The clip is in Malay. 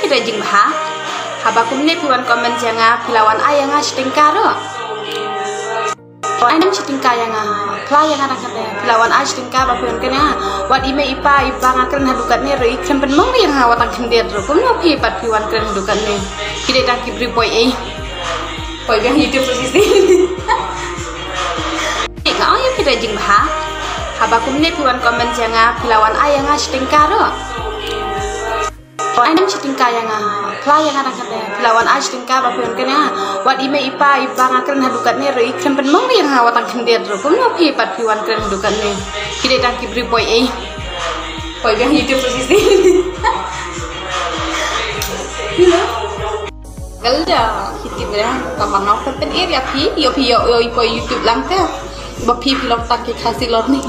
kita jing bah. Habakum ne piwan komen janga pilawan ayanga setingkaro. Ayam setingka yang yang anak kata pilawan ay setingka bapiwan kena. Wat ime ipa ngakren hadukat ne roi ikan penmong yang hawatan kendir ro. Kumno pipat piwan kren hadukat ne. Kita tak kibri boy boy yang hidup posisi. Ika ayam kita jing bah. Habakum ne piwan komen janga pilawan ayanga setingkaro. Ayam setingka yang anak kata pilawan ay setingka bapiwan kena. Wat ime ipa ngakren hadukat ne roi ikan penmong yang hawatan kendir ro. Kumno pipat piwan kren hadukat ne. Kita tak kibri boy yang hidup posisi. Galda hitip ya kamar nak pen area pi yo YouTube lang teh. Bapi pilot tak kasih lor nih.